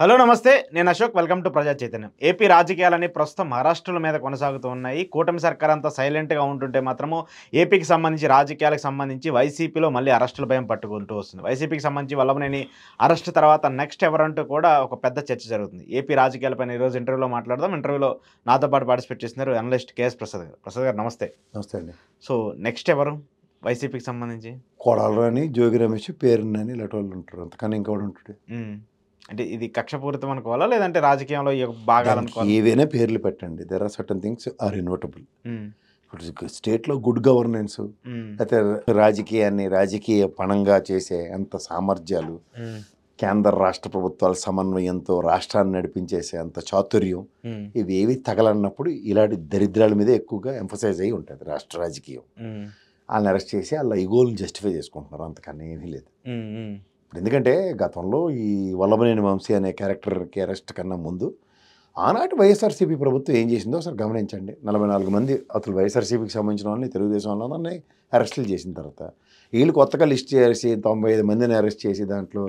Hello నమస్తే. నేను Ashok. Welcome to ప్రజా చైతన్యం. ఏపీ రాజకీయాలన్నీ ప్రస్తుతం మహారాష్ట్రల మీద కొనసాగుతూ ఉన్నాయి. కూటమి సర్కార్ అంతా సైలెంట్‌గా ఉంటుంటే మాత్రము ఏపీకి సంబంధించి రాజకీయాలకు సంబంధించి వైసీపీలో మళ్ళీ అరెస్టుల భయం పట్టుకుంటూ వస్తుంది. వైసీపీకి సంబంధించి వల్లభనేని అరెస్ట్ తర్వాత నెక్స్ట్ ఎవరంటూ కూడా ఒక పెద్ద చర్చ జరుగుతుంది. ఏపీ రాజకీయాలపైన ఈరోజు ఇంటర్వ్యూలో మాట్లాడదాం. ఇంటర్వ్యూలో నాతో పాటు పార్టిసిపేట్ చేస్తున్నారు అనలిస్ట్ కేఎస్ ప్రసాద్ గారు. ప్రసాద్ గారు నమస్తే. నమస్తే అండి. సో నెక్స్ట్ ఎవరు వైసీపీకి సంబంధించి? కొడాలి జోగి రమేష్, పేరునాని ఇలాంటి వాళ్ళు ఉంటారు. అంతకన్నా ఇంకోడు ఉంటాడు. అంటే ఇది కక్షపూరితం అనుకోవాలా? లేదంటే రాజకీయంలో భాగాలనుకోవాలా? ఏవైనా పేర్లు పెట్టండి. There are certain things are invertible. ఇప్పుడు స్టేట్లో గుడ్ గవర్నెన్స్, అయితే రాజకీయ పణంగా చేసే అంత సామర్థ్యాలు, కేంద్ర రాష్ట్ర ప్రభుత్వాల సమన్వయంతో రాష్ట్రాన్ని నడిపించేసే అంత చాతుర్యం, ఇవేవి తగలన్నప్పుడు ఇలాంటి దరిద్రాల మీద ఎక్కువగా ఎంఫసైజ్ అయ్యి ఉంటుంది రాష్ట్ర రాజకీయం. వాళ్ళని అరెస్ట్ చేసి వాళ్ళ ఈగోలను జస్టిఫై చేసుకుంటున్నారు. అంతకన్నా ఏమీ లేదు. ఎందుకంటే గతంలో ఈ వల్లభనేని వంశీ అనే క్యారెక్టర్కి అరెస్ట్ కన్నా ముందు ఆనాటి వైఎస్ఆర్సీపీ ప్రభుత్వం ఏం చేసిందో అసలు గమనించండి. 44 మంది అసలు వైఎస్ఆర్సీపీకి సంబంధించిన వాళ్ళని, తెలుగుదేశం వాళ్ళని అరెస్టులు చేసిన తర్వాత వీళ్ళు కొత్తగా లిస్ట్ చేసి 95 మందిని అరెస్ట్ చేసి దాంట్లో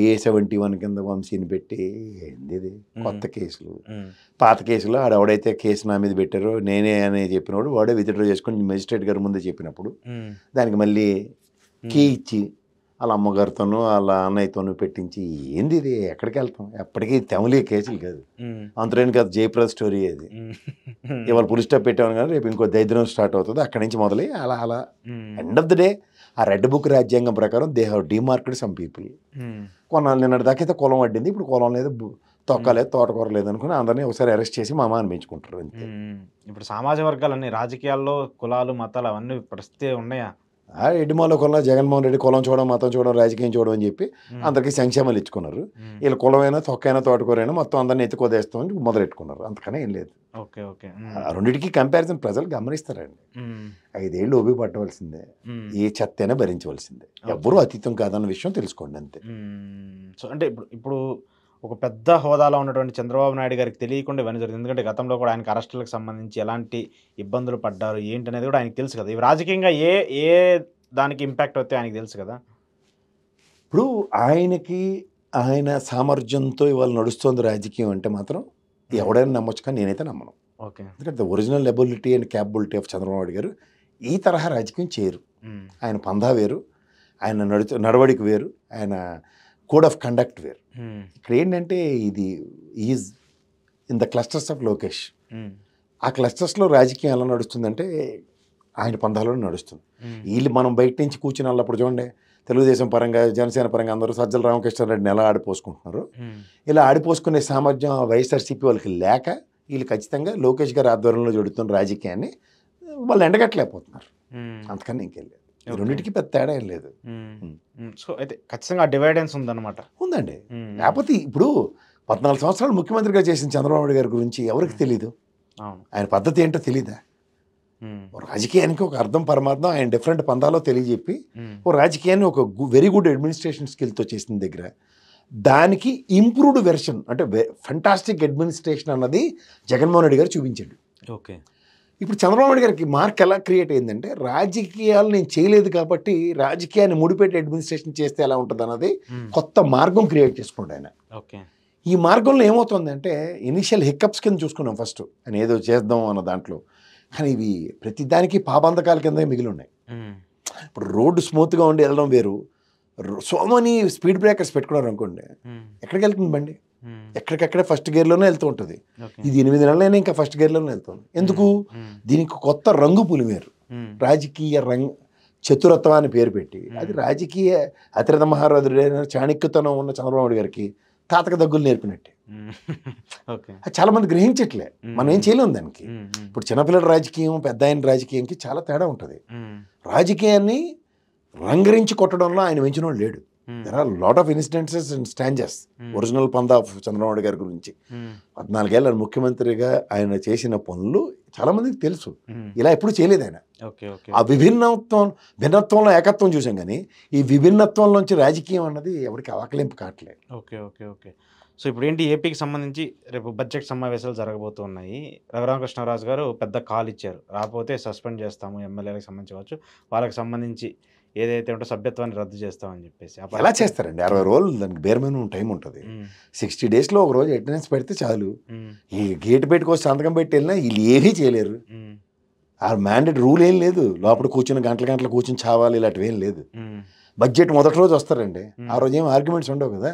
A71 కింద వంశీని పెట్టి ఏంది కొత్త కేసులు, పాత కేసులో ఆడెవడైతే కేసు నా మీద పెట్టారో నేనే అని చెప్పినప్పుడు వాడే విత్డ్రా చేసుకొని మెజిస్ట్రేట్ గారి ముందే చెప్పినప్పుడు దానికి మళ్ళీ కీ ఇచ్చి వాళ్ళ అమ్మగారితోనూ వాళ్ళ అన్నయ్యతోనూ పెట్టించి ఏంది ఇది, ఎక్కడికి వెళ్తాం? ఎప్పటికీ తెమలే కేసులు కాదు. అంతరేని కాదు జయప్రద స్టోరీ అది. ఇవాళ పులి స్టాప్ పెట్టామని కానీ రేపు ఇంకో దరిద్రం స్టార్ట్ అవుతుంది. అక్కడి నుంచి మొదలై అలా ఎండ్ ఆఫ్ ద డే ఆ రెడ్ బుక్ రాజ్యాంగం ప్రకారం దే హ్యావ్ డిమార్క్డ్ సమ్ పీపుల్. కొన్నాళ్ళు నిన్నటి దాకైతే కులం అడ్డింది, ఇప్పుడు కులం లేదు, తొక్కలేదు, తోటకూర లేదు అనుకుని అందరినీ ఒకసారి అరెస్ట్ చేసి మామ అనిపించుకుంటారు అంతే. ఇప్పుడు సమాజ వర్గాలన్నీ రాజకీయాల్లో కులాలు మతాలు అవన్నీ పరిస్థితి ఉన్నాయా? ఎడ్డిమాలో కులం జగన్మోహన్ రెడ్డి కులం చూడడం, మతం చూడడం, రాజకీయం చూడడం అని చెప్పి అందరికీ సంక్షేమాలు ఇచ్చుకున్నారు. వీళ్ళు కులమైనా తొక్కైనా తోటకూరైనా మొత్తం అందరినీ ఎత్తుకోదేస్తామని మొదలెట్టుకున్నారు. అంతకనే ఏం లేదు. రెండింటికి కంపారిజన్ ప్రజలు గమనిస్తారండి. 5 ఏళ్ళు ఓపి పట్టవలసిందే, ఏ చెత్త అయినా భరించవలసిందే, ఎవ్వరూ అతీతం కాదన్న విషయం తెలుసుకోండి అంతే. సో అంటే ఇప్పుడు ఒక పెద్ద హోదాలో ఉన్నటువంటి చంద్రబాబు నాయుడు గారికి తెలియకుండా ఇవన్నీ జరుగుతుంది. ఎందుకంటే గతంలో కూడా ఆయనకి అరెస్టులకు సంబంధించి ఎలాంటి ఇబ్బందులు పడ్డారు ఏంటి అనేది కూడా ఆయనకు తెలుసు కదా. ఇవి రాజకీయంగా ఏ దానికి ఇంపాక్ట్ అవుతాయి ఆయనకు తెలుసు కదా. ఇప్పుడు ఆయన సామర్థ్యంతో ఇవాళ నడుస్తుంది రాజకీయం అంటే మాత్రం ఎవడైనా నమ్మొచ్చు, కానీ నేనైతే నమ్మను. ఓకే. ఎందుకంటే original ability and capability of Chandrababu Naidu గారు ఈ తరహా రాజకీయం చేయరు. ఆయన పందా వేరు, ఆయన నడవడిక వేరు, ఆయన కోడ్ ఆఫ్ కండక్ట్ వేరు. ఇక్కడ ఏంటంటే ఇది is in the clusters of Lokesh. ఆ క్లస్టర్స్లో రాజకీయం ఎలా నడుస్తుందంటే ఆయన పందాలో నడుస్తుంది. వీళ్ళు మనం బయట నుంచి కూర్చుని వెళ్ళప్పుడు చూడండి, తెలుగుదేశం పరంగా జనసేన పరంగా అందరూ సజ్జల రామకృష్ణారెడ్డిని ఎలా ఆడిపోసుకుంటున్నారు. ఇలా ఆడిపోసుకునే సామర్థ్యం వైఎస్ఆర్సీపీ వాళ్ళకి లేక వీళ్ళు ఖచ్చితంగా లోకేష్ గారి ఆధ్వర్యంలో జరుగుతున్న రాజకీయాన్ని వాళ్ళు ఎండగట్టలేకపోతున్నారు. అంతకన్నా ఇంకేం లేదు. రెండింటికి పెద్ద తేడా ఏం లేదు. సో అయితే ఖచ్చితంగా డివైడెన్స్ ఉందన్నమాట. ఉందండి. లేకపోతే ఇప్పుడు 14 సంవత్సరాలు ముఖ్యమంత్రిగా చేసిన చంద్రబాబు నాయుడు గారి గురించి ఎవరికి తెలీదు? ఆయన పద్ధతి ఏంటో తెలీదా? రాజకీయానికి ఒక అర్థం పరమార్థం ఆయన డిఫరెంట్ పందాలో తెలియజెప్పి ఓ రాజకీయాన్ని ఒక వెరీ గుడ్ అడ్మినిస్ట్రేషన్ స్కిల్తో చేసిన దగ్గర దానికి ఇంప్రూవ్డ్ వెర్షన్ అంటే ఫంటాస్టిక్ అడ్మినిస్ట్రేషన్ అన్నది జగన్మోహన్ రెడ్డి గారు చూపించాడు. ఓకే. ఇప్పుడు చంద్రబాబు నాయుడు గారికి మార్క్ ఎలా క్రియేట్ అయిందంటే రాజకీయాలు నేను చేయలేదు కాబట్టి రాజకీయాన్ని ముడిపెట్టి అడ్మినిస్ట్రేషన్ చేస్తే ఎలా ఉంటుంది అన్నది కొత్త మార్గం క్రియేట్ చేసుకున్నాడు ఆయన. ఓకే. ఈ మార్గంలో ఏమవుతుందంటే ఇనిషియల్ హిక్కప్స్ కింద చూసుకున్నాం ఫస్ట్ అని ఏదో చేద్దాం అన్న దాంట్లో, కానీ ఇవి ప్రతిదానికి పాబంధకాల కింద మిగిలి ఉన్నాయి. ఇప్పుడు రోడ్డు స్మూత్గా ఉండి వెళ్ళడం వేరు, సో మెనీ స్పీడ్ బ్రేకర్స్ పెట్టుకున్నారు అనుకోండి, ఎక్కడికి వెళ్తుంది బండి? ఎక్కడికక్కడే ఫస్ట్ గేర్లోనే వెళ్తూ ఉంటుంది. ఇది 8 నెలలైనా ఇంకా ఫస్ట్ గేర్లోనే వెళ్తుంది. ఎందుకు? దీనికి కొత్త రంగు పులిమేరు, రాజకీయ చతురత్వం అని పేరు పెట్టి అది రాజకీయ అతిరథ మహారాజుడైన చాణక్యతనం ఉన్న చంద్రబాబు గారికి తాతక దగ్గులు నేర్పినట్టే. చాలా మంది గ్రహించట్లే, మనం ఏం చేయలేము దానికి. ఇప్పుడు చిన్నపిల్లల రాజకీయం పెద్ద ఆయన రాజకీయంకి చాలా తేడా ఉంటుంది. రాజకీయాన్ని రంగరించి కొట్టడంలో ఆయన వెంచిన లేడు. There are lot of incidents and stances original పందా ఆఫ్ చంద్రబాబు గారి గురించి. 14 ఏళ్ళ ముఖ్యమంత్రిగా ఆయన చేసిన పనులు చాలా మందికి తెలుసు. ఇలా ఎప్పుడు చేయలేదు ఆయన. ఆ భిన్నత్వంలో ఏకత్వం చూసాం, కానీ ఈ విభిన్నత్వంలోంచి రాజకీయం అన్నది ఎవరికి ఆకలింపు కావట్లేదు. ఓకే ఓకే ఓకే సో ఇప్పుడు ఏంటి, ఏపీకి సంబంధించి రేపు బడ్జెట్ సమావేశాలు జరగబోతున్నాయి. రఘురామకృష్ణరాజు గారు పెద్ద కాల్ ఇచ్చారు, రాకపోతే సస్పెండ్ చేస్తాము, ఎమ్మెల్యేలకు సంబంధించి కావచ్చు, వాళ్ళకి సంబంధించి ఏదైతే ఉంటో సభ్యత్వాన్ని రద్దు చేస్తామని చెప్పేసి ఎలా చేస్తారండి 60 రోజులు దానికి బేర్ మినిమం టైం ఉంటుంది 60 డేస్లో ఒక రోజు అటెండెన్స్ పెడితే చాలు ఈ గేట్ పెట్టుకోవచ్చు సంతకం పెట్టి వెళ్ళినా వీళ్ళు ఏమీ చేయలేరు ఆ మ్యాండేట్ రూల్ ఏం లేదు లోపల కూర్చొని గంటల కూర్చొని చావాలి ఇలాంటివి ఏం లేదు బడ్జెట్ మొదటి రోజు వస్తారండి ఆ రోజు ఏం ఆర్గ్యుమెంట్స్ ఉండవు కదా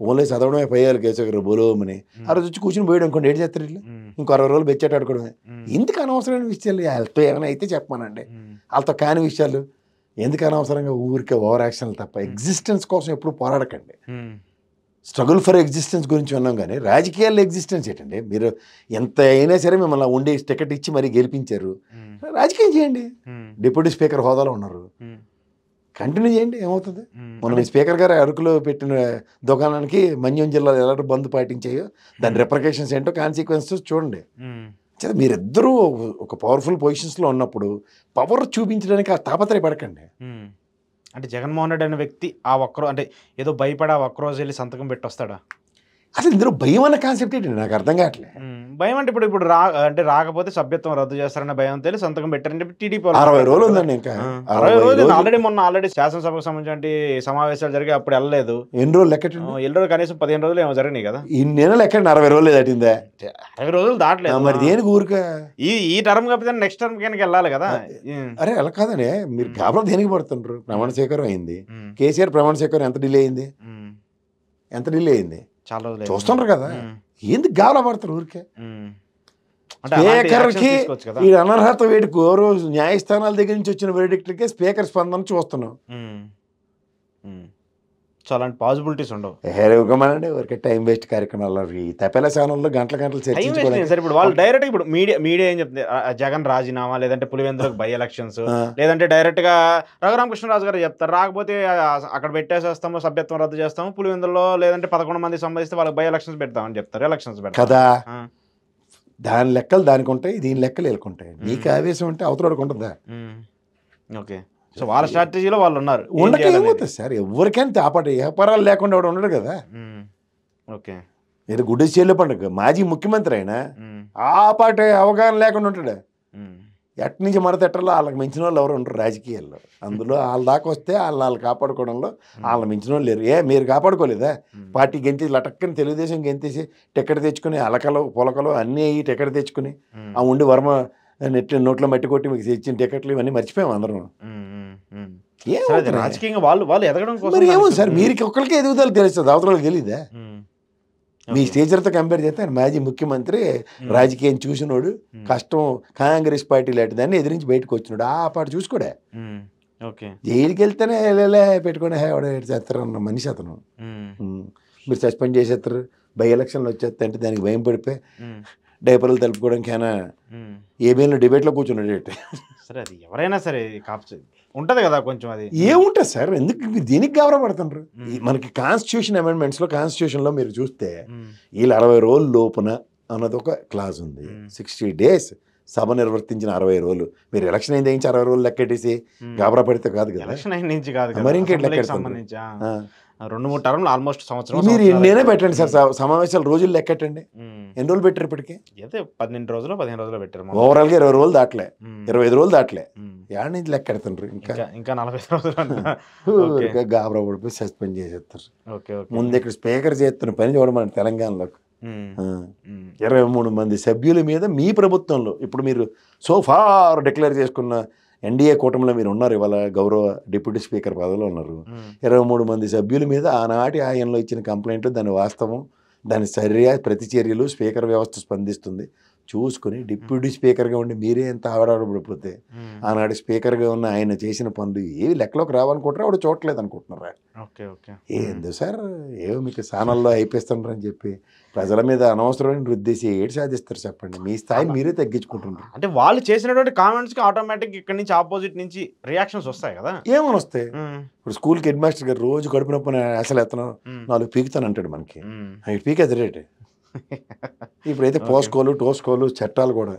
ఓన్లీ చదవడమే పోయాలి కేశవగారు బోలోమని ఆ రోజు వచ్చి కూర్చొని పోయాడు అనుకోండి ఏడు చేస్తారు వీళ్ళు ఇంకో 60 రోజులు బెచ్చేట ఆడుకోవడమే ఎందుకు అనవసరమైన విషయాలు వాళ్ళతో ఏమైనా అయితే చెప్పమానండి వాళ్ళతో కాని విషయాలు ఎందుకు అనవసరంగా ఊరికే ఓవర్ యాక్షన్లు తప్ప ఎగ్జిస్టెన్స్ కోసం ఎప్పుడు పోరాడకండి స్ట్రగుల్ ఫర్ ఎగ్జిస్టెన్స్ గురించి విన్నాం కానీ రాజకీయాల్లో ఎగ్జిస్టెన్స్ ఏంటండి మీరు ఎంత అయినా సరే మిమ్మల్ని ఉండి టికెట్ ఇచ్చి మరీ గెలిపించారు రాజకీయం చేయండి డిప్యూటీ స్పీకర్ హోదాలో ఉన్నారు కంటిన్యూ చేయండి ఏమవుతుంది మనం స్పీకర్ గారు అరకులో పెట్టిన దుకాణానికి మన్యం జిల్లాలో ఎలా బంద్ పాటించాయో దాని రిప్రకేషన్స్ ఏంటో కాన్సిక్వెన్సెస్ చూడండి మీరిద్దరూ ఒక పవర్ఫుల్ పొజిషన్స్లో ఉన్నప్పుడు పవర్ చూపించడానికి ఆ తాపత్రయపడకండి అంటే జగన్మోహన్ రెడ్డి అనే వ్యక్తి ఆ ఒక్కరో అంటే ఏదో భయపడి ఆ ఒక్కరోజు వెళ్ళి సంతకం పెట్టి వస్తాడా అసలు ఇందులో భయం అన్న కాన్సెప్ట్ ఏంటండి నాకు అర్థం కావట్లేదు భయం అంటే ఇప్పుడు అంటే రాకపోతే సభ్యత్వం రద్దు చేస్తారన్న భయం తెలిసి సంతకం పెట్టారని చెప్పి టీడీపీ 60 రోజులు ఉందండి ఇంకా 60 రోజులు ఆల్రెడీ శాసనసభకు సంబంధించి సమావేశాలు జరిగి అప్పుడు వెళ్ళలేదు ఎన్ని రోజులు లెక్కటండి ఎన్ని రోజులు కనీసం 15 రోజులు ఏమో జరిగినాయి కదా ఇన్ని నెలలు ఎక్కడండి 60 రోజులు దాటిందా 60 రోజులు దాటలేదు మరి దేనికి ఊరిక ఈ టర్మ్ కాకపోతే నెక్స్ట్ టర్మ్ కనుక వెళ్ళాలి కదా అరే అలా కాదనే మీరు గాబరా దేనికి పడుతుండ్రు ప్రమాణ స్వీకారం అయింది కేసీఆర్ ప్రమాణ స్వీకారం ఎంత డిలే అయింది చాలా రోజులు చూస్తుండ్రు కదా ఎందుకు గాబరా పడతారు ఊరికే స్పీకర్కి ఈ అనర్హత వేడి రోజు న్యాయస్థానాల దగ్గర నుంచి వచ్చిన వెరిడిక్ట్లకే స్పీకర్ స్పందన చూస్తున్నాం సో అలాంటి పాసిబిలిటీస్ ఉండవు ఇవ్వకమానండి ఊరికే టైం వేస్ట్ కార్యక్రమాలు ఈ తపెల ఛానల్లో గంటలు చర్చించుకోవాలి సార్. ఇప్పుడు వాళ్ళు డైరెక్ట్ ఇప్పుడు మీడియా ఏం చెప్తుంది, జగన్ రాజీనామా లేదంటే పులివెందులకు బై ఎలక్షన్స్ లేదంటే డైరెక్ట్ గా రఘురామకృష్ణరాజు గారు చెప్తారు, రాకపోతే అక్కడ పెట్టేసేస్తాము, సభ్యత్వం రద్దు చేస్తాము, పులివెందులో లేదంటే 11 మంది సంబంధిస్తే వాళ్ళకి బై ఎలక్షన్స్ పెడతామని చెప్తారు. ఎలక్షన్స్ పెడతారు కదా, దాని లెక్కలు దానికి ఉంటాయి, దీని లెక్కలు వెళ్ళుకుంటాయి. నీకు ఆవేశం ఉంటే అవతలకి ఉంటుందా? ఓకే, సో వాళ్ళ స్ట్రాటజీలో వాళ్ళు ఉన్నారు. ఉండకేమవుతుంది సార్, ఎవరికైనా తాపాటి వ్యాపారాలు లేకుండా వాడు ఉండడు కదా. ఓకే, మీరు గుడ్డి చేలు పండుగ మాజీ ముఖ్యమంత్రి అయినా ఆ పాట అవగాహన లేకుండా ఉంటాడు. ఎట్ నుంచి మడతెట్టలో వాళ్ళకి మించిన వాళ్ళు ఎవరు ఉంటారు రాజకీయాల్లో. అందులో వాళ్ళ దాకా వస్తే వాళ్ళు కాపాడుకోవడంలో వాళ్ళని మించిన వాళ్ళు లేరు. మీరు కాపాడుకోలేదా? పార్టీ గెంతి లటక్కని తెలుగుదేశం గెంతేసి టికెట్ తెచ్చుకుని అలకలు పొలకలు అన్నీ అయ్యి టికెట్ తెచ్చుకుని ఆ ఉండి వర్మ నోట్లో మట్టి కొట్టి మీకు తెచ్చిన టికెట్లు ఇవన్నీ మర్చిపోయాం అందరం. రాజకీయంగా వాళ్ళు ఎదగడం కోసం ఏమో సార్, మీరు ఒక్కరికి ఎదుగుదల తెలుస్తుంది, అవతల తెలీదా? మీ స్టేచర్తో కంపేర్ చేస్తే ఆయన మాజీ ముఖ్యమంత్రి, రాజకీయం చూసినోడు, కష్టం కాంగ్రెస్ పార్టీ లాంటి దాన్ని ఎదిరించి బయటకు వచ్చినాడు. ఆ పాటు చూసుకోడే. జైలుకి వెళ్తేనే పెట్టుకుని చేస్తారన్న మనిషి అతను. మీరు సస్పెండ్ చేసేస్తారు, బై ఎలక్షన్లు వచ్చేస్తా అంటే దానికి భయం పడిపోయి డైపర్లు తలుపుకోవడానికి ఆయన ఏబిఎన్లో డిబేట్లో కూర్చున్నాడు. సరే, అది ఎవరైనా సరే ఉంటుంది కదా కొంచెం. అది ఏముంటుంది సార్, ఎందుకు దీనికి గౌరవపడుతుండ్రు? మనకి కాన్స్టిట్యూషన్ అమెండ్మెంట్స్లో, కాన్స్టిట్యూషన్లో మీరు చూస్తే వీళ్ళు 60 రోజుల లోపున అన్నది ఒక క్లాజ్ ఉంది. 60 days సభ నిర్వర్తించిన 60 రోజులు. మీరు ఎలక్షన్ అయింది 60 రోజులు లెక్కెట్టేసి గాబరా పడితే కాదు కదా. ఎలక్షన్ అయిన నుంచి కాదు, మరి ఇంకేంటి లెక్క సంబంధించి 2-3 టర్మ్లు ఆల్మోస్ట్ సంవత్సరం. మీరు ఎన్నైనా పెట్టండి సార్, సమావేశాలు రోజులు లెక్కెట్టండి. ఎన్ని రోజులు పెట్టారు ఇప్పటికీ? అయితే 15 రోజులు 15 రోజులు పెట్టారు. ఓవరాల్గా 20 రోజులు దాటలే, 25 రోజులు దాటలే. ఏడ నుంచి లెక్కెడుతుండ్రు? ఇంకా 40 రోజులు గాబరా పడిపోయి సస్పెండ్ చేసేస్తారు. ముందు ఇక్కడ స్పీకర్ చేస్తున్న పని చూడడం మన తెలంగాణలో 23 మంది సభ్యుల మీద మీ ప్రభుత్వంలో ఇప్పుడు మీరు సోఫార్ డిక్లేర్ చేసుకున్న ఎన్డీఏ కూటమిలో మీరు ఉన్నారు. ఇవాళ గౌరవ డిప్యూటీ స్పీకర్ పదవిలో ఉన్నారు. 23 మంది సభ్యుల మీద ఆనాటి ఆయనలో ఇచ్చిన కంప్లైంట్, దాని వాస్తవం, దాని ప్రతిచర్యలు స్పీకర్ వ్యవస్థ స్పందిస్తుంది చూసుకుని డిప్యూటీ స్పీకర్గా ఉండి మీరే ఎంత ఆవిడాడబడిపోతే ఆనాడు స్పీకర్గా ఉన్న ఆయన చేసిన పనులు ఏవి లెక్కలోకి రావనుకుంటారా? ఆవిడ చూడలేదు అనుకుంటున్నారా? ఏందో సార్, ఏవో మీకు స్థానాల్లో అయిపోతుండ్రని చెప్పి ప్రజల మీద అనవసరమైన రుద్దేసి ఏడు సాధిస్తారు చెప్పండి. మీ స్థాయిని మీరే తగ్గించుకుంటున్నారు. అంటే వాళ్ళు చేసినటువంటి కామెంట్స్కి ఆటోమేటిక్ ఇక్కడ నుంచి ఆపోజిట్ నుంచి రియాక్షన్స్ వస్తాయి కదా. ఏమని వస్తాయి? ఇప్పుడు స్కూల్కి హెడ్ మాస్టర్ గారు రోజు కడుపు నొప్పి అసలు ఎత్తను 4 పీకుతాను అంటాడు మనకి. పీకేది రేటు. ఇప్పుడైతే పోస్కోలు టోస్కోలు చట్టాలు కూడా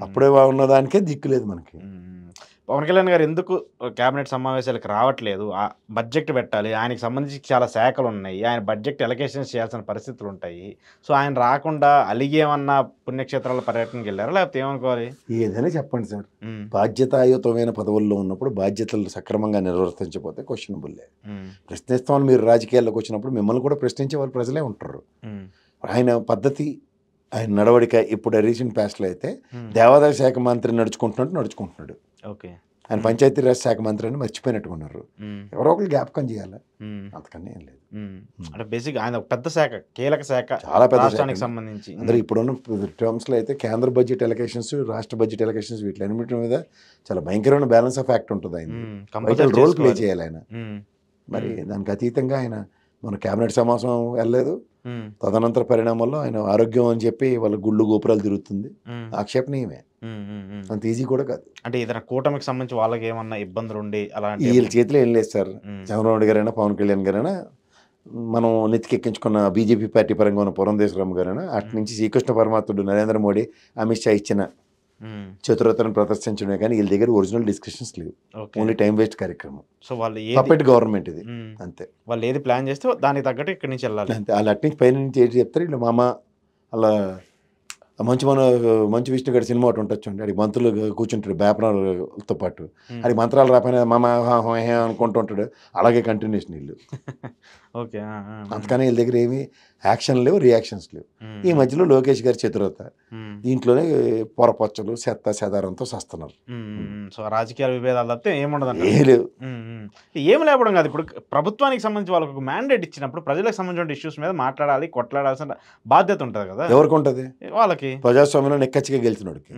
అప్పుడే ఉన్నదానికే దిక్కు లేదు మనకి. పవన్ కళ్యాణ్ గారు ఎందుకు కేబినెట్ సమావేశాలకు రావట్లేదు? బడ్జెట్ పెట్టాలి. ఆయనకి సంబంధించి చాలా శాఖలు ఉన్నాయి. ఆయన బడ్జెట్ అలొకేషన్స్ చేయాల్సిన పరిస్థితులు ఉంటాయి. సో, ఆయన రాకుండా అలిగేమన్నా పుణ్యక్షేత్రాల పర్యటనకి వెళ్ళారా? లేకపోతే ఏమనుకోవాలి? ఏదైనా చెప్పండి సార్, బాధ్యతాయుతమైన పదవుల్లో ఉన్నప్పుడు బాధ్యతలు సక్రమంగా నిర్వర్తించకపోతే క్వశ్చనబుల్లే. ప్రశ్నిస్తామని మీరు రాజకీయాల్లోకి వచ్చినప్పుడు మిమ్మల్ని కూడా ప్రశ్నించే వాళ్ళు ప్రజలే ఉంటారు. ఆయన పద్ధతి, ఆయన నడవడిక ఇప్పుడు రీసెంట్ పాస్ట్లో అయితే దేవాదాయ శాఖ మంత్రి నడుచుకుంటున్నాడు. ఓకే. ఆయన పంచాయతీరాజ్ శాఖ మంత్రి అని మర్చిపోయినట్టుకున్నారు. ఎవరో ఒకరు జ్ఞాపకం చేయాలి, అంతకన్నా ఏం లేదు. అంటే బేసిక్ ఆయన ఒక పెద్ద శాఖ, కీలక శాఖ, చాలా పెద్ద రాష్ట్రానికి సంబంధించి. అందరూ ఇప్పుడున్న టర్మ్స్లో అయితే కేంద్ర బడ్జెట్ ఎలకేషన్స్, రాష్ట్ర బడ్జెట్ ఎలకేషన్స్, వీటిలన్నిటి మీద చాలా భయంకరమైన బ్యాలెన్స్ ఆఫ్ యాక్ట్ ఉంటుంది. ఆయన రోల్ ప్లే చేయాలి ఆయన. మరి దానికి అతీతంగా ఆయన మన కేబినెట్ సమావేశం వెళ్ళలేదు. తదనంతర పరిణామాల్లో ఆయన ఆరోగ్యం అని చెప్పి వాళ్ళ గుళ్ళు గోపురాలు తిరుగుతుంది. ఆక్షేపణీయమే, అంత ఈజీ కూడా కాదు. అంటే ఏదైనా కూటమికి సంబంధించి వాళ్ళకి ఏమన్నా ఇబ్బందులు ఉండి అలాంటి వీళ్ళ చేతిలో ఏం లేదు సార్. చంద్రబాబు గారైనా పవన్ కళ్యాణ్ గారైనా, మనం నెత్తికెక్కించుకున్న బీజేపీ పార్టీ పరంగా ఉన్న పురంధేశ్వరరావు గారైనా, అటు నుంచి శ్రీకృష్ణ పరమాత్ముడు నరేంద్ర మోడీ, అమిత్ షా ఇచ్చిన చతురతను ప్రదర్శించడమే కానీ వీళ్ళ దగ్గర ఒరిజినల్ డిస్కషన్స్ లేవు. ఓన్లీ టైం వేస్ట్ కార్యక్రమం. సో వాళ్ళు పప్పెట్ గవర్నమెంట్ ఇది, అంతే. వాళ్ళు ఏది ప్లాన్ చేస్తే దానికి తగ్గట్టు ఇక్కడి నుంచి వెళ్ళాలి, అంతే. వాళ్ళు అటు నుంచి పైన నుంచి ఏంటి చెప్తారు వీళ్ళు. మామ అలా మంచు విష్ణు గారి సినిమా ఒకటి ఉంటుంది చూడండి, అడిగి మంత్రులు కూర్చుంటాడు బేపనాలతో పాటు, అది మంత్రాలు రాపోయినా మామ అనుకుంటూ ఉంటాడు. అలాగే కంటిన్యూషన్ వీళ్ళు. ఓకే. అంతకని వీళ్ళ దగ్గర ఏమి యాక్షన్ లేవు, రియాక్షన్స్ లేవు. ఈ మధ్యలో లోకేష్ గారి చతురత, దీంట్లోనే పొరపచ్చలు చెత్త చెదారంతో సస్తున్నారు. సో రాజకీయ విభేదాలు తప్పితే ఏముండదు, ఏ లేవు. ఏం లేపడం కాదు. ఇప్పుడు ప్రభుత్వానికి సంబంధించి వాళ్ళకి ఒక మ్యాండేట్ ఇచ్చినప్పుడు ప్రజలకు సంబంధించిన ఇష్యూస్ మీద మాట్లాడాలి, కొట్లాడాల్సిన బాధ్యత ఉంటుంది కదా. ఎవరికి ఉంటుంది? వాళ్ళకి. ప్రజాస్వామ్యంలో నెక్కచ్చిగా గెలిచినోడికి.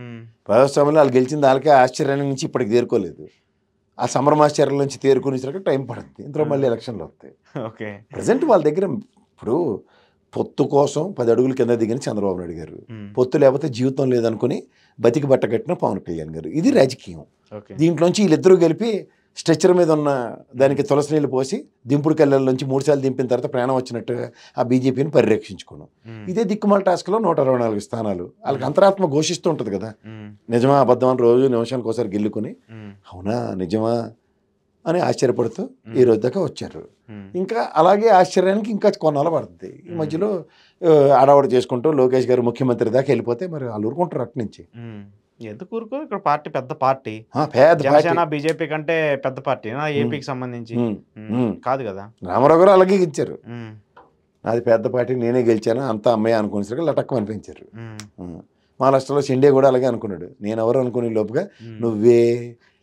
ప్రజాస్వామ్యంలో వాళ్ళు గెలిచింది వాళ్ళకే ఆశ్చర్యాన్ని నుంచి ఇప్పటికి తేరుకోలేదు. ఆ సంభ్రమాశ్చర్యాల నుంచి తేరుకునేసరికి టైం పడుతుంది. ఇందులో మళ్ళీ ఎలక్షన్లు వస్తాయి. ఓకే. ప్రజెంట్ వాళ్ళ దగ్గర ఇప్పుడు పొత్తు కోసం 10 అడుగుల కింద దిగిన చంద్రబాబు నాయుడు గారు, పొత్తు లేకపోతే జీవితం లేదనుకుని బతికి బట్ట కట్టిన పవన్ కళ్యాణ్ గారు. ఇది రాజకీయం. దీంట్లోంచి వీళ్ళిద్దరూ కలిపి స్ట్రెచ్చర్ మీద ఉన్న దానికి తులసి నీళ్ళు పోసి దింపుడు కళ్ళ నుంచి 3 సార్లు దింపిన తర్వాత ప్రాణం వచ్చినట్టు ఆ బీజేపీని పరిరక్షించుకున్నాం. ఇదే దిక్కుమాల టాస్క్లో 124 స్థానాలు వాళ్ళకి అంతరాత్మ ఘోషిస్తూ ఉంటుంది కదా. నిజమా అబద్ధం అని రోజు నిమిషానికి ఒకసారి గెల్లుకొని అవునా నిజమా అని ఆశ్చర్యపడుతూ ఈ రోజు దాకా వచ్చారు. ఇంకా అలాగే ఆశ్చర్యానికి ఇంకా కొన్నాళ్ళు పడుతుంది. ఈ మధ్యలో ఆడవాడు చేసుకుంటూ లోకేష్ గారు ముఖ్యమంత్రి దాకా వెళ్ళిపోతే మరి వాళ్ళు ఊరుకుంటారు అటు నుంచి. ఎందుకు ఊరుకో? ఇక్కడ పార్టీ పెద్ద పార్టీ, జనసేన బీజేపీ కంటే పెద్ద పార్టీ ఏపీకి సంబంధించి కాదు కదా. రామారావు గారు అలాగే ఇచ్చారు, నాది పెద్ద పార్టీ నేనే గెలిచాను అంతా అమ్మాయి అనుకునేసరికి లటక్కు అనిపించారు. మహారాష్ట్రలో షిండే కూడా అలాగే అనుకున్నాడు, నేను ఎవరు అనుకునే లోపుగా నువ్వే.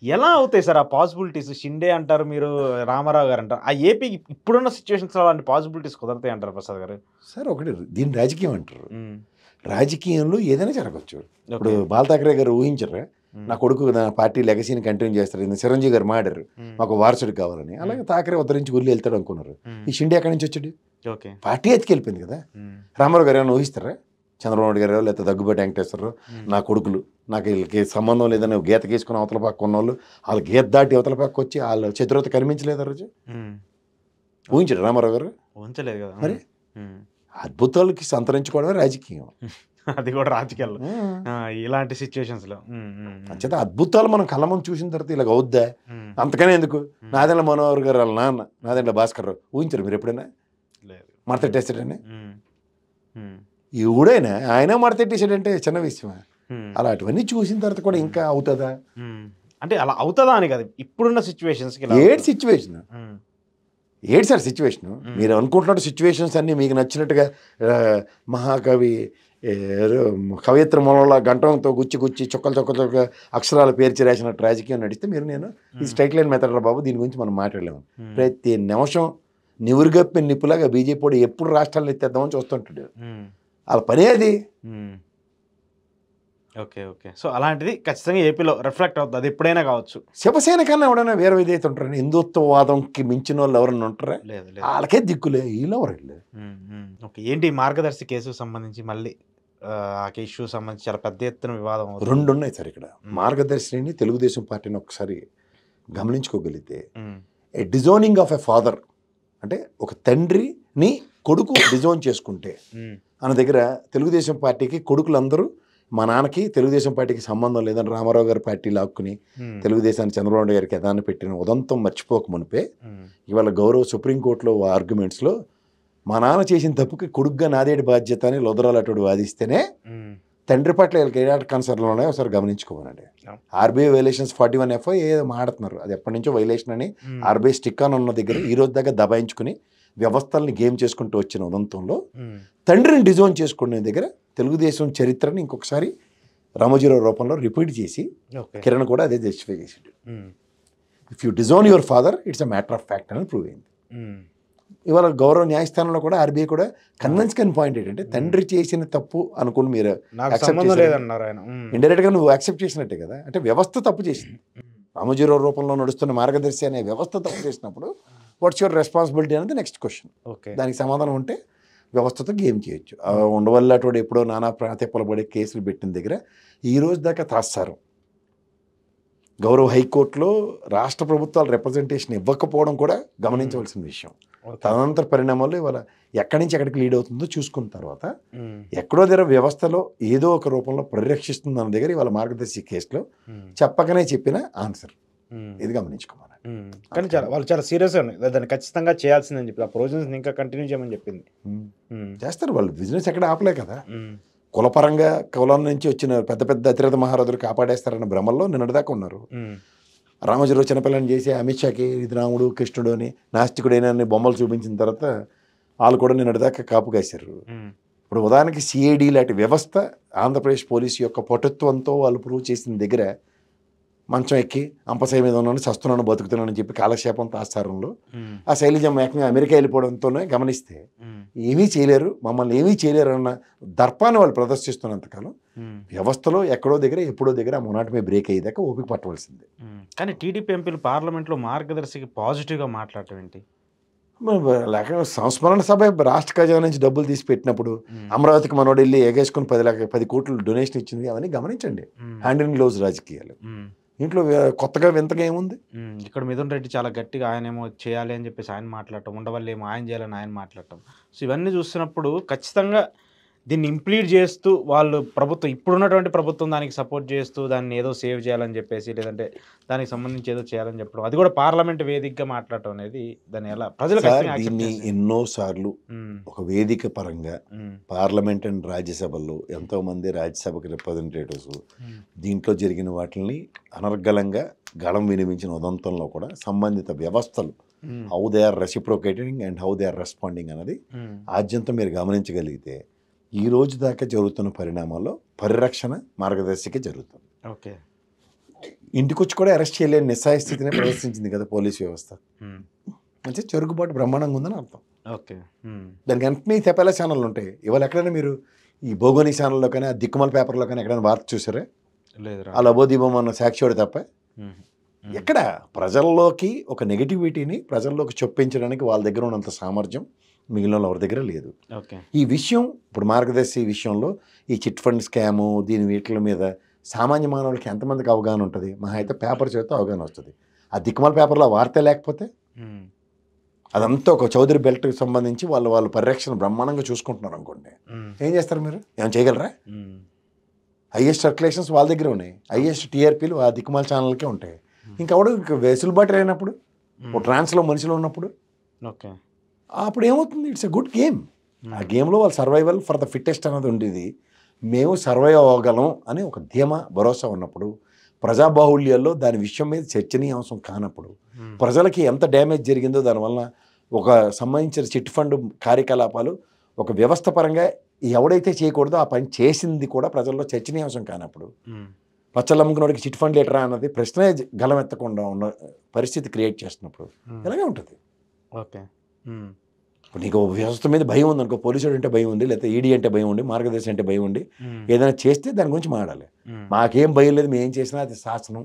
ఎలా అవుతాయి సార్ ఆ పాసిబిలిటీస్? షిండే అంటారు మీరు, రామారావు గారు అంటారు. ఆ ఏపీకి ఇప్పుడున్న సిచ్యువేషన్స్ అలాంటి పాసిబిలిటీస్ కుదరతాయి అంటారు ప్రసాద్ గారు? సార్ ఒకటి దీన్ని రాజకీయం అంటారు. రాజకీయంలో ఏదైనా జరగచ్చు. ఇప్పుడు బాల్ ఠాకరే గారు ఊహించరు నా కొడుకు నా పార్టీ లెగసీని కంటిన్యూ చేస్తారు, చిరంజీవి గారు మాడారు మాకు వారసుడు కావాలని. అలాగే ఠాకరే ఉద్ధరించి గుళ్ళు వెళ్తాడు అనుకున్నారు. ఈ షిండే ఎక్కడి నుంచి వచ్చాడు? పార్టీ ఎత్తుకెళ్ళిపోయింది కదా. రామారావు గారు ఏమైనా ఊహిస్తారా? చంద్రబాబు గారు లేకపోతే దగ్గుబాటి వెంకటేశ్వరరావు నా కొడుకులు నాకు వీళ్ళకి సంబంధం లేదని గీత గీసుకుని అవతల పక్క ఉన్నవాళ్ళు వాళ్ళు గీత దాటి అవతల పక్క వచ్చి వాళ్ళ చతురత కనిపించలేదు ఆ రోజు. ఊహించాడు రామారావు గారు? ఊహించలేదు కదా. మరి అద్భుతాలకి సంతరించుకోవడమే రాజకీయం. అది కూడా రాజకీయాలు ఇలాంటి సిచ్యువేషన్స్ లో అంచేత అద్భుతాలు మనం కళ్ళ ముందు చూసిన తర్వాత ఇలాగ అవుద్దా? అంతకనే ఎందుకు? నాదెండ్ల మనోహర్ గారు వాళ్ళ నాన్న నాదెండ్ల భాస్కర్ రావు ఊహించారు మీరు ఎప్పుడైనా? మడతెట్టేసాడని ఎవడైనా ఆయన మడతెట్టేసాడంటే చిన్న విషయమా? అలాంటివన్నీ చూసిన తర్వాత కూడా ఇంకా అవుతుందా అంటే? అలా అవుతుందా అని కాదు, ఇప్పుడున్న సిచ్యువేషన్స్ సిచ్యువేషన్ ఏడు సార్ సిచ్యువేషను. మీరు అనుకుంటున్నట్టు సిచ్యువేషన్స్ అన్నీ మీకు నచ్చినట్టుగా మహాకవి కవయిత్ర మూలంలో గంటంతో గుచ్చి చొక్క అక్షరాలు పేర్చి రాసినట్టు రాజకీయం నడిస్తే మీరు నేను ఇది స్ట్రైట్ లైన్ మెథడ్ రా బాబు, దీని గురించి మనం మాట్లాడలేము. ప్రతి నిమిషం నివురుగప్పిన నిప్పులాగా బీజేపీ ఎప్పుడు రాష్ట్రాలను ఎత్తేద్దామని చూస్తుంటాడు. వాళ్ళ పనే అది. ఓకే. సో అలాంటిది ఖచ్చితంగా ఏపీలో రిఫ్లెక్ట్ అవుతుంది, అది ఎప్పుడైనా కావచ్చు. శివసేన కన్నా ఎవడైనా వేరే విధైతే ఉంటారు. హిందుత్వవాదంకి మించిన వాళ్ళు ఎవరన్నా ఉంటారా? వాళ్ళకే దిక్కులే, వీళ్ళు ఎవరు? ఓకే. ఏంటి మార్గదర్శి కేసుకు సంబంధించి మళ్ళీ ఆ ఇష్యూ సంబంధించి చాలా పెద్ద ఎత్తున వివాదం 2 ఉన్నాయి సార్ ఇక్కడ. మార్గదర్శిని తెలుగుదేశం పార్టీని ఒకసారి గమనించుకోగలిగితే ఏ డిజోనింగ్ ఆఫ్ ఎ ఫాదర్ అంటే ఒక తండ్రిని కొడుకు డిజోన్ చేసుకుంటే అన్న దగ్గర తెలుగుదేశం పార్టీకి కొడుకులందరూ మా నాన్నకి తెలుగుదేశం పార్టీకి సంబంధం లేదని రామారావు గారి పార్టీ లాక్కుని తెలుగుదేశాన్ని చంద్రబాబు నాయుడు గారికి ఎదాన్ని పెట్టిన ఉదంతం మర్చిపోక మునిపే ఇవాళ గౌరవ సుప్రీంకోర్టులో ఆర్గ్యుమెంట్స్లో మా నాన్న చేసిన తప్పుకి కొడుగ్గా నాదేటి బాధ్యత అని లొదరాలు అటు వాదిస్తేనే తండ్రి పట్ల వీళ్ళకి ఎలాంటి కన్సర్న్లు ఉన్నాయో ఒకసారి గమనించుకోమనండి. ఆర్బీఐ వైలేషన్స్ 41FI ఏదో మాడుతున్నారు, అది ఎప్పటి నుంచో వైలేషన్ అని ఆర్బీఐ స్టిక్ ఆన్ ఉన్న దగ్గర ఈ రోజు దాకా దబాయించుకుని వ్యవస్థల్ని గేమ్ చేసుకుంటూ వచ్చిన ఉదంతంలో తండ్రిని డిజోన్ చేసుకునే దగ్గర తెలుగుదేశం చరిత్రని ఇంకొకసారి రామోజీరావు రూపంలో రిపీట్ చేసి కిరణ్ కూడా అదే జస్టిఫై చేసాడు. If you disown your father it's a matter of fact అని ప్రూవ్ అయింది. ఇవాళ గౌరవ న్యాయస్థానంలో కూడా ఆర్బీఐ కూడా కన్విన్స్ కన్ పాయింట్ ఏంటంటే తండ్రి చేసిన తప్పు అనుకుని మీరు ఇండైరెక్ట్గా నువ్వు యాక్సెప్ట్ చేసినట్టే కదా, అంటే వ్యవస్థ తప్పు చేసింది. రామోజీరావు రూపంలో నడుస్తున్న మార్గదర్శి అనే వ్యవస్థ తప్పు చేసినప్పుడు వాట్స్ యువర్ రెస్పాన్సిబిలిటీ అనేది నెక్స్ట్ క్వశ్చన్. దానికి సమాధానం ఉంటే వ్యవస్థతో గేమ్ చేయొచ్చు. ఉండవల్ల అటువంటి ఎప్పుడో నానా ప్రాతిపలు పడే కేసులు పెట్టిన దగ్గర ఈ రోజు దాకా తాస్తారు. గౌరవ హైకోర్టులో రాష్ట్ర ప్రభుత్వాలు రిప్రజెంటేషన్ ఇవ్వకపోవడం కూడా గమనించవలసిన విషయం. తదనంతర పరిణామాల్లో ఇవాళ ఎక్కడి నుంచి ఎక్కడికి లీడ్ అవుతుందో చూసుకున్న తర్వాత ఎక్కడో దగ్గర వ్యవస్థలో ఏదో ఒక రూపంలో పరిరక్షిస్తుంది అన్న దగ్గర ఇవాళ మార్గదర్శి కేసులో చెప్పకనే చెప్పిన ఆన్సర్ ఇది గమనించుకోవాలి. కానీ వాళ్ళు చాలా సీరియస్గా ఉన్నాయి, దాన్ని ఖచ్చితంగా చేయాల్సిందని చెప్పి ఆ ప్రొవిజన్స్ ఇంకా కంటిన్యూ చేయమని చెప్పింది. చేస్తారు వాళ్ళు, బిజినెస్ ఎక్కడ ఆపలే కదా. కులపరంగా కులం నుంచి వచ్చిన పెద్ద పెద్ద అతిరథ మహారాజులు కాపాడేస్తారన్న భ్రమల్లో నిన్నటిదాకా ఉన్నారు. రామోజీరావు చిన్నపిల్లని చేసి అమిత్ షాకి ఇది రాముడు కృష్ణుడు అని నాస్తికుడైన బొమ్మలు చూపించిన తర్వాత వాళ్ళు కూడా నిన్నటిదాకా కాపు కాశారు. ఇప్పుడు ఉదాహరణకి సిఐడి లాంటి వ్యవస్థ ఆంధ్రప్రదేశ్ పోలీసు యొక్క పటుత్వంతో వాళ్ళు ప్రూవ్ చేసిన దగ్గర మంచం ఎక్కి అంపసాయి మీద ఉన్నాను చస్తున్నాను బతుకుతున్నానని చెప్పి కాలక్షేపం తాస్తారంలో ఆ శైలజం ఏకంగా అమెరికా వెళ్ళిపోవడంతోనే గమనిస్తే ఏమీ చేయలేరు, మమ్మల్ని ఏమీ చేయలేరు అన్న దర్పాన్ని వాళ్ళు ప్రదర్శిస్తున్నంతకాలం వ్యవస్థలో ఎక్కడో దగ్గర ఎప్పుడో దగ్గర ఆ మొనాటమే బ్రేక్ అయ్యేదాకా ఓపిక పట్టవలసిందే. కానీ టీడీపీ ఎంపీలు పార్లమెంట్లో మార్గదర్శికి పాజిటివ్గా మాట్లాడటం ఏంటి? లేక సంస్మరణ సభ రాష్ట్ర ఖజానా నుంచి డబ్బులు తీసి పెట్టినప్పుడు అమరావతికి మనోడు వెళ్ళి ఎగేసుకుని 10 కోట్లు డొనేషన్ ఇచ్చింది అవన్నీ గమనించండి. హ్యాండ్ ఇన్ గ్లోవ్స్ రాజకీయాలు. ఇంట్లో కొత్తగా వింతగా ఏముంది? ఇక్కడ మిథున్ రెడ్డి చాలా గట్టిగా ఆయన ఏమో చేయాలి అని చెప్పేసి ఆయన మాట్లాడటం, ఉండవల్లి ఏమో ఆయన చేయాలని ఆయన మాట్లాడటం. సో ఇవన్నీ చూస్తున్నప్పుడు ఖచ్చితంగా దీన్ని ఇంప్లీట్ చేస్తూ వాళ్ళు ప్రభుత్వం ఇప్పుడున్నటువంటి ప్రభుత్వం దానికి సపోర్ట్ చేస్తూ దాన్ని ఏదో సేవ్ చేయాలని చెప్పేసి లేదంటే దానికి సంబంధించి ఏదో చేయాలని చెప్పడం, అది కూడా పార్లమెంట్ వేదికగా మాట్లాడటం అనేది దాన్ని ఎలా ప్రజలకు దీన్ని ఎన్నోసార్లు ఒక వేదిక పరంగా పార్లమెంట్ అండ్ రాజ్యసభల్లో ఎంతోమంది రాజ్యసభకు రిప్రజెంటేటివ్స్ దీంట్లో జరిగిన వాటిని అనర్గళంగా గళం వినిపించిన ఉదంతంలో కూడా సంబంధిత వ్యవస్థలు how they are reciprocating and how they are responding అనేది ఆద్యంతం మీరు గమనించగలిగితే ఈ రోజు దాకా జరుగుతున్న పరిణామాల్లో పరిరక్షణ మార్గదర్శికి జరుగుతుంది. ఓకే, ఇంటికొచ్చి కూడా అరెస్ట్ చేయలేని నిస్సాయ స్థితిని ప్రదర్శించింది కదా పోలీసు వ్యవస్థ. అంటే చెరుగుబాటు బ్రహ్మాండంగా ఉందని అర్థం. ఓకే, దానికి వెంటనే తెపాల ఛానళ్ళు ఉంటాయి. ఇవాళ ఎక్కడైనా మీరు ఈ భోగోని ఛానల్లో కానీ ఆ దిక్కుమల పేపర్లో కానీ ఎక్కడైనా వార్త చూసారా? లేదు. ఆ లబోదీపం అన్న సాక్షివాడు తప్ప ఎక్కడ ప్రజల్లోకి ఒక నెగిటివిటీని ప్రజల్లోకి చొప్పించడానికి వాళ్ళ దగ్గర ఉన్నంత సామర్థ్యం మిగిలిన ఎవరి దగ్గర లేదు. ఈ విషయం ఇప్పుడు మార్గదర్శి విషయంలో ఈ చిట్ ఫండ్ స్కాము దీని వీటి మీద సామాన్య మానవులకి ఎంతమందికి అవగాహన ఉంటుంది? మహా అయితే పేపర్ చేస్తే అవగాహన వస్తుంది. ఆ దిక్కుమాల పేపర్లో వార్త లేకపోతే అదంతా ఒక చౌదరి బెల్ట్కి సంబంధించి వాళ్ళు పరిరక్షణ బ్రహ్మాండంగా చూసుకుంటున్నారు అనుకోండి, ఏం చేస్తారు? మీరు ఏమైనా చేయగలరా? హైయెస్ట్ సర్క్యులేషన్స్ వాళ్ళ దగ్గర ఉన్నాయి, హైయెస్ట్ టీఆర్పీలు ఆ దిక్కుమాల ఛానల్కే ఉంటాయి. ఇంకవడు వెసులుబాటు అయినప్పుడు ట్రాన్స్లో మనుషులు ఉన్నప్పుడు అప్పుడు ఏమవుతుంది? It's a good game. ఆ గేమ్లో వాళ్ళు సర్వైవల్ ఫర్ ద ఫిట్టెస్ట్ అనేది ఉండేది. మేము సర్వైవ్ అవ్వగలం అని ఒక ధీమా భరోసా ఉన్నప్పుడు, ప్రజాబాహుళ్యాల్లో దాని విషయం మీద చర్చనీయాంశం కానప్పుడు, ప్రజలకి ఎంత డ్యామేజ్ జరిగిందో దానివల్ల ఒక సంబంధించిన చిట్ ఫండ్ కార్యకలాపాలు ఒక వ్యవస్థ పరంగా ఎవడైతే చేయకూడదో ఆ పని చేసింది కూడా ప్రజల్లో చర్చనీయాంశం కానప్పుడు, పచ్చలమ్ముకున్నోడికి చిట్ ఫండ్ లీటరా అన్నది ప్రశ్నే గలమెత్తకుండా ఉన్న పరిస్థితి క్రియేట్ చేస్తున్నప్పుడు ఎలాగే ఉంటుంది. ఓకే, ఇప్పుడు నీకు వ్యవస్థ మీద భయం ఉంది అనుకో, పోలీసుడు అంటే భయం ఉంది, లేకపోతే ఈడీ అంటే భయం ఉండి, మార్గదర్శి అంటే భయం ఉండి, ఏదైనా చేస్తే దాని గురించి మాట్లాడాలి. మాకేం భయం లేదు, మేము ఏం చేసినా అది శాసనం,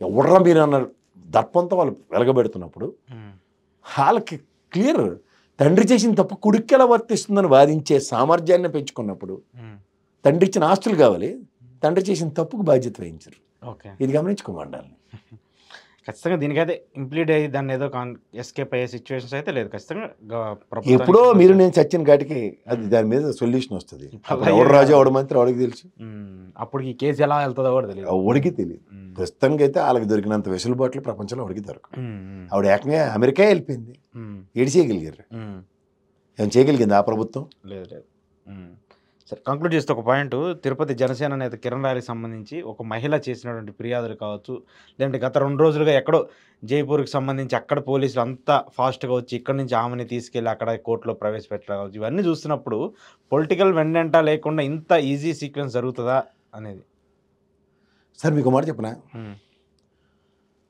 ఎవడరా మీరు అన్న దర్పంతో వాళ్ళు వెలగబెడుతున్నప్పుడు వాళ్ళకి క్లియర్ తండ్రి చేసిన తప్పు కొడుక్కి ఎలా వర్తిస్తుందని వాదించే సామర్థ్యాన్ని పెంచుకున్నప్పుడు తండ్రి ఇచ్చిన ఆస్తులు కావాలి, తండ్రి చేసిన తప్పుకు బాధ్యత వహించరు. ఇది గమనించుకోమండాలి. ఖచ్చితంగా దీనికైతే ఇంప్లీడ్ అయ్యి దాన్ని ఏదో ఎస్కేప్ అయ్యే సిచ్యువేషన్స్ అయితే లేదు. ఖచ్చితంగా ఎప్పుడో మీరు నేను చచ్చిన కాటికి అది దాని మీద సొల్యూషన్ వస్తుంది. ఎవడు రాజు ఎవడు మంత్రి ఎవడికి తెలుసు, అప్పుడు ఈ కేసు ఎలా వెళ్తుందో కూడా తెలియదు, ఎవడికి తెలియదు. ప్రస్తుతానికి అయితే వాళ్ళకి దొరికినంత వెసులుబాట్లు ప్రపంచంలో ఎవడికి దొరకదు. ఆవిడ ఏకంగా అమెరికా వెళ్ళిపోయింది, ఏడు చేయగలిగారు. ఏం చేయగలిగింది ఆ ప్రభుత్వం? లేదు లేదు. సరే, కంక్లూడ్ చేస్తే ఒక పాయింట్, తిరుపతి జనసేన నేత కిరణ్ రాయలకు సంబంధించి ఒక మహిళ చేసినటువంటి ఫిర్యాదులు కావచ్చు, లేదంటే గత 2 రోజులుగా ఎక్కడో జైపూర్కి సంబంధించి అక్కడ పోలీసులు అంతా ఫాస్ట్గా వచ్చి ఇక్కడ నుంచి ఆమెని తీసుకెళ్ళి అక్కడ కోర్టులో ప్రవేశపెట్టడం కావచ్చు, ఇవన్నీ చూస్తున్నప్పుడు పొలిటికల్ వెండెంటా లేకుండా ఇంత ఈజీ సీక్వెన్స్ జరుగుతుందా అనేది. సార్ మీకు మాట చెప్పనా,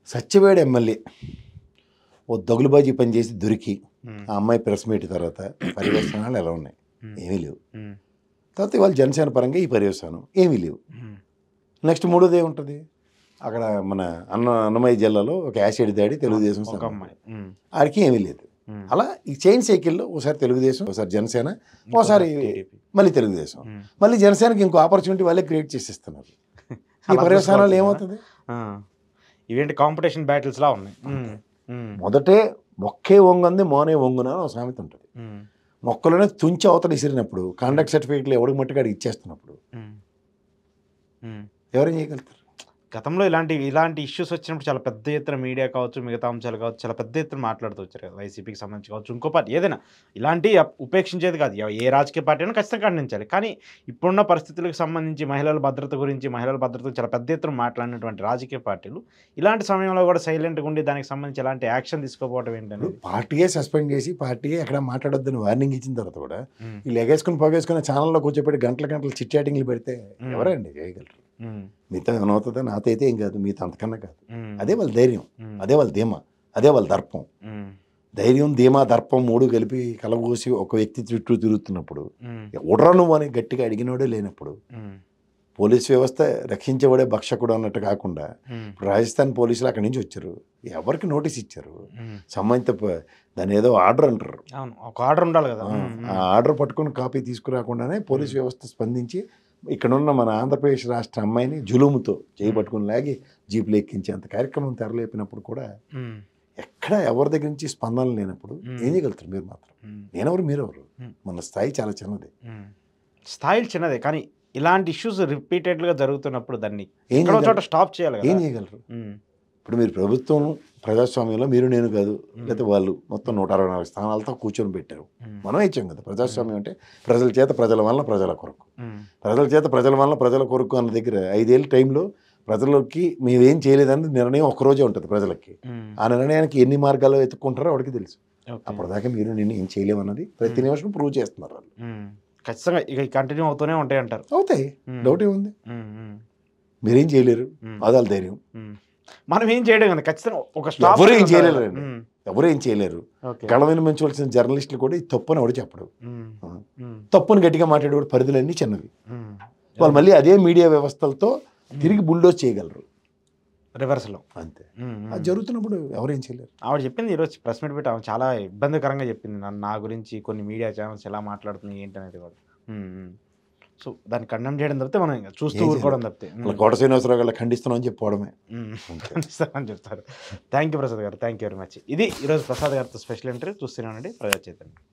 సత్యవేడు ఎమ్మెల్యే ఓ దగులుబాజీ పని చేసి దొరికి ఆ అమ్మాయి ప్రెస్ మీట్ తర్వాత పర్యవసానాలు ఎలా ఉన్నాయి? ఏమీ లేవు. తర్వాత ఇవాళ జనసేన పరంగా ఈ పర్యవసానం ఏమీ లేవు. నెక్స్ట్ మూడోది ఏముంటుంది? అక్కడ మన అన్నమయ్య జిల్లాలో ఒక యాసిడ్ దాడి తెలుగుదేశం అమ్మాయి, ఆడికి ఏమీ లేదు. అలా ఈ చైన్ సైకిల్లో ఒకసారి తెలుగుదేశం, ఒకసారి జనసేన, ఒకసారి మళ్ళీ తెలుగుదేశం, మళ్ళీ జనసేనకి ఇంకో ఆపర్చునిటీ వాళ్ళే క్రియేట్ చేసేస్తున్నారు. ఈ పర్యవసానాలు ఏమవుతుంది? ఇవేంటి కాంపిటీషన్ బ్యాటిల్స్ లా ఉన్నాయి. మొదటే మొక్కే వంగంది మోనే వంగున ఒక సామెత ఉంటుంది. మొక్కలోనే తుంచి అవతల ఇసిరినప్పుడు కాంట్రాక్ట్ సర్టిఫికేట్లు ఎవరికి మట్టుగా ఇచ్చేస్తున్నప్పుడు ఎవరేం చేయగలుగుతారు? గతంలో ఇలాంటి ఇష్యూస్ వచ్చినప్పుడు చాలా పెద్ద ఎత్తున మీడియా కావచ్చు, మిగతా అంశాలు కావచ్చు, చాలా పెద్ద ఎత్తున మాట్లాడుతూ వచ్చారు కదా. వైసీపీకి సంబంధించి కావచ్చు, ఇంకో పార్టీ ఏదైనా ఇలాంటి ఉపేక్షించేది కాదు. ఏ రాజకీయ పార్టీ అయినా ఖచ్చితంగా ఖండించాలి. కానీ ఇప్పుడున్న పరిస్థితులకు సంబంధించి మహిళల భద్రత గురించి, మహిళల భద్రత చాలా పెద్ద ఎత్తున మాట్లాడినటువంటి రాజకీయ పార్టీలు ఇలాంటి సమయంలో కూడా సైలెంట్గా ఉండి దానికి సంబంధించి ఎలాంటి యాక్షన్ తీసుకోకపోవడం ఏంటంటే, పార్టీయే సస్పెండ్ చేసి పార్టీయే ఎక్కడ మాట్లాడొద్దని వార్నింగ్ ఇచ్చిన తర్వాత కూడా ఈ లెగేసుకుని పోగేసుకుని ఛానల్లో కూర్చోబెట్టి గంటలు చిట్ చాటింగ్లు పెడితే ఎవరండి చేయగలరు? మీతో ఏమవుతుందో నాతో అయితే ఏం కాదు, మీతో అంతకన్నా కాదు. అదే వాళ్ళ ధైర్యం, అదే వాళ్ళ ధీమా, అదే వాళ్ళ దర్పం. ధైర్యం, ధీమా, దర్పం మూడు కలిపి కలగోసి ఒక వ్యక్తి చుట్టూ తిరుగుతున్నప్పుడు, ఉడ్రా నువ్వు అని గట్టిగా అడిగినోడే లేనప్పుడు, పోలీస్ వ్యవస్థ రక్షించేవాడే భక్షకుడు అన్నట్టు కాకుండా రాజస్థాన్ పోలీసులు అక్కడి నుంచి వచ్చారు, ఎవరికి నోటీస్ ఇచ్చారు, సంబంధిత దాని ఏదో ఆర్డర్ అంటారు, ఒక ఆర్డర్ ఉండాలి కదా, ఆ ఆర్డర్ పట్టుకుని కాపీ తీసుకురాకుండానే పోలీస్ వ్యవస్థ స్పందించి ఇక్కడున్న మన ఆంధ్రప్రదేశ్ రాష్ట్ర అమ్మాయిని జులుముతో చేయబట్టుకుని లాగి జీపులు ఎక్కించేంత కార్యక్రమం తెరలేపినప్పుడు కూడా ఎక్కడ ఎవరి దగ్గర నుంచి స్పందన లేనప్పుడు ఏం చేయగలుగుతారు మీరు మాత్రం? నేనెవరు, మీరెవరు? మన స్థాయి చాలా చిన్నది. స్థాయిలు చిన్నదే, కానీ ఇలాంటి ఇష్యూస్ రిపీటెడ్గా జరుగుతున్నప్పుడు దాన్ని చోట స్టాప్ చేయాలి. ఏం చేయగలరు? ఇప్పుడు మీరు ప్రభుత్వం ప్రజాస్వామ్యంలో మీరు నేను కాదు, లేకపోతే వాళ్ళు మొత్తం 164 స్థానాలతో కూర్చొని పెట్టారు. మనం ఇచ్చాం కదా. ప్రజాస్వామ్యం అంటే ప్రజల చేత ప్రజల వల్ల ప్రజల కొరకు, ప్రజల చేత ప్రజల వల్ల ప్రజల కొరకు అన్న దగ్గర 5 ఏళ్ళ టైంలో ప్రజలకి మేమేం చేయలేదని నిర్ణయం ఒక్కరోజే ఉంటుంది ప్రజలకి. ఆ నిర్ణయానికి ఎన్ని మార్గాలు వెతుక్కుంటారో వాడికి తెలుసు. అప్పటిదాకా మీరు నేను ఏం చేయలేమన్నది ప్రతి నిమిషం ప్రూవ్ చేస్తున్నారు వాళ్ళు. ఖచ్చితంగా ఇక కంటిన్యూ అవుతూనే ఉంటాయి అంటారు. అవుతాయి, డౌట్ ఏముంది? మీరేం చేయలేరు, అదాల ధైర్యం. మనం ఏం చేయడం కదా, ఖచ్చితంగా ఒక ఎవరు ఏం చేయలేరు, ఎవరు ఏం చేయలేరు. కళ వినిపించవలసిన జర్నలిస్టులు కూడా ఈ తప్పుని ఎవడు చెప్పడు. తప్పుని గట్టిగా మాట్లాడేవాడు పరిధులన్నీ చిన్నవి. వాళ్ళు మళ్ళీ అదే మీడియా వ్యవస్థలతో తిరిగి బుల్డోజ్ చేయగలరు రివర్స్లో. అంతే. అది జరుగుతున్నప్పుడు ఎవరేం చేయలేరు. ఆవిడ చెప్పింది ఈరోజు ప్రెస్ మీట్ పెట్టి, ఆమె చాలా ఇబ్బందికరంగా చెప్పింది నా గురించి కొన్ని మీడియా ఛానల్స్ ఎలా మాట్లాడుతున్నాయి ఏంటి అనేది కూడా. సో దాన్ని కండెమ్ చేయడం తప్పితే మనం ఇంకా చూస్తూ ఊరుకోవడం తప్పితే, కోట శ్రీనివాసరావు గారు ఖండిస్తున్నామని చెప్పుకోవడమే. ఖండిస్తామని చెప్తారు. థ్యాంక్ యూ ప్రసాద్ గారు, థ్యాంక్ యూ వెరీ మచ్. ఇది ఈరోజు ప్రసాద్ గారితో స్పెషల్ ఇంటర్వ్యూ. చూస్తున్నానండి ప్రజా చైతన్యం.